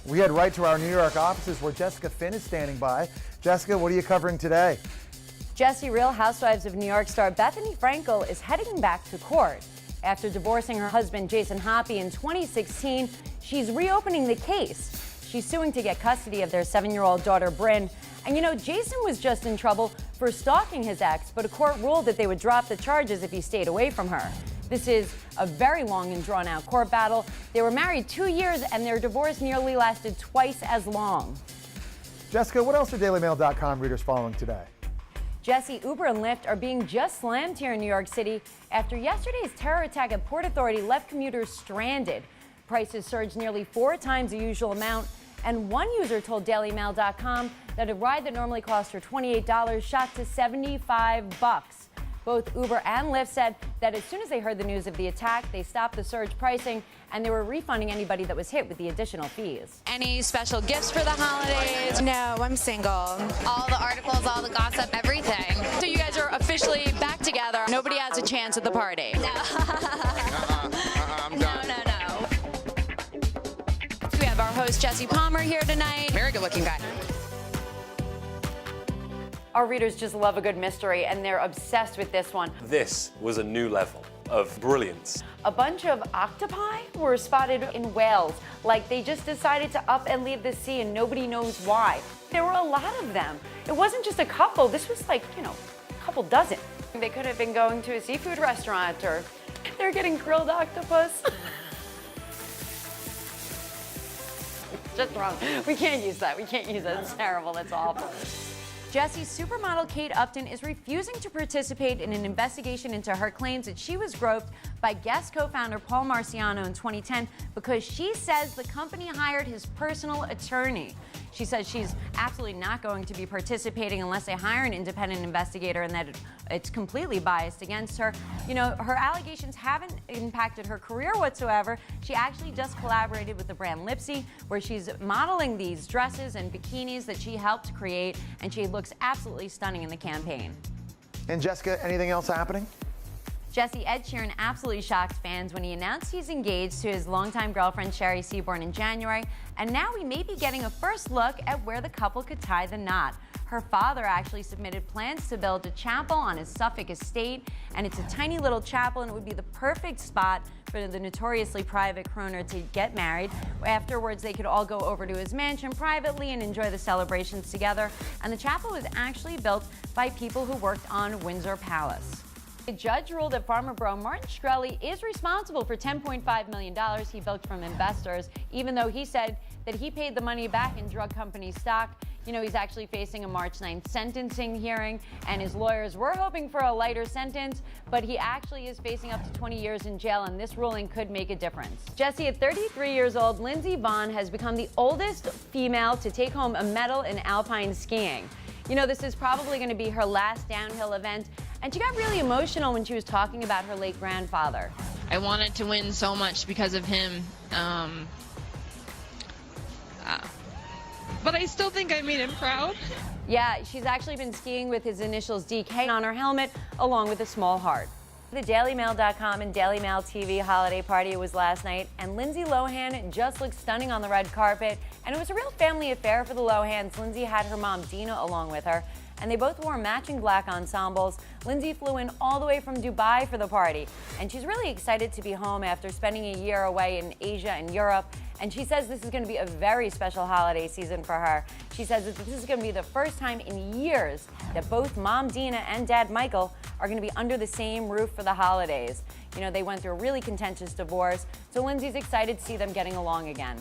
We head right to our New York offices where Jessica Finn is standing by. Jessica, what are you covering today? Jesse, Real Housewives of New York star Bethany Frankel is heading back to court. After divorcing her husband Jason Hoppy in 2016, she's reopening the case. She's suing to get custody of their 7-year-old daughter, Bryn. And you know, Jason was just in trouble for stalking his ex, but a court ruled that they would drop the charges if he stayed away from her. This is a very long and drawn-out court battle. They were married 2 years, and their divorce nearly lasted twice as long. Jessica, what else are DailyMail.com readers following today? Jesse, Uber and Lyft are being just slammed here in New York City after yesterday's terror attack at Port Authority left commuters stranded. Prices surged nearly 4 times the usual amount, and one user told DailyMail.com that a ride that normally cost her $28 shot to $75. Both Uber and Lyft said that as soon as they heard the news of the attack, they stopped the surge pricing and they were refunding anybody that was hit with the additional fees. Any special gifts for the holidays? No, I'm single. All the articles, all the gossip, everything. So you guys are officially back together. Nobody has a chance at the party. No. I'm done. No. We have our host, Jesse Palmer, here tonight. Very good looking guy. Our readers just love a good mystery, and they're obsessed with this one. This was a new level of brilliance. A bunch of octopi were spotted in Wales. Like they just decided to up and leave the sea, and nobody knows why. There were a lot of them. It wasn't just a couple. This was like, a couple dozen. They could have been going to a seafood restaurant, or they're getting grilled octopus. Just wrong. We can't use that. It's terrible. That's awful. Jesse's supermodel Kate Upton is refusing to participate in an investigation into her claims that she was groped by Guess co-founder Paul Marciano in 2010 because she says the company hired his personal attorney. She says she's absolutely not going to be participating unless they hire an independent investigator and that it's completely biased against her. Her allegations haven't impacted her career whatsoever. She actually just collaborated with the brand Lipsy, where she's modeling these dresses and bikinis that she helped create, and she looks absolutely stunning in the campaign. And Jessica, anything else happening? Jesse, Ed Sheeran absolutely shocked fans when he announced he's engaged to his longtime girlfriend Sherry Seaborn in January, and now we may be getting a first look at where the couple could tie the knot. Her father actually submitted plans to build a chapel on his Suffolk estate, and it's a tiny little chapel, and it would be the perfect spot for the notoriously private crooner to get married. Afterwards, they could all go over to his mansion privately and enjoy the celebrations together, and the chapel was actually built by people who worked on Windsor Palace. A judge ruled that farmer bro Martin Shkreli is responsible for $10.5 million he bilked from investors, even though he said that he paid the money back in drug company stock. He's actually facing a March 9th sentencing hearing, and his lawyers were hoping for a lighter sentence, but he actually is facing up to 20 years in jail, and this ruling could make a difference. Jesse, at 33 years old, Lindsey Vonn has become the oldest female to take home a medal in alpine skiing. This is probably going to be her last downhill event, and she got really emotional when she was talking about her late grandfather. I wanted to win so much because of him, but I still think I made him proud. Yeah, she's actually been skiing with his initials DK on her helmet, along with a small heart. The DailyMail.com and Daily Mail TV holiday party was last night, and Lindsay Lohan just looked stunning on the red carpet, and it was a real family affair for the Lohans. Lindsay had her mom Dina along with her, and they both wore matching black ensembles. Lindsay flew in all the way from Dubai for the party, and she's really excited to be home after spending a year away in Asia and Europe. And she says this is going to be a very special holiday season for her. She says that this is going to be the first time in years that both Mom Dina and Dad Michael are going to be under the same roof for the holidays. They went through a really contentious divorce, so Lindsay's excited to see them getting along again.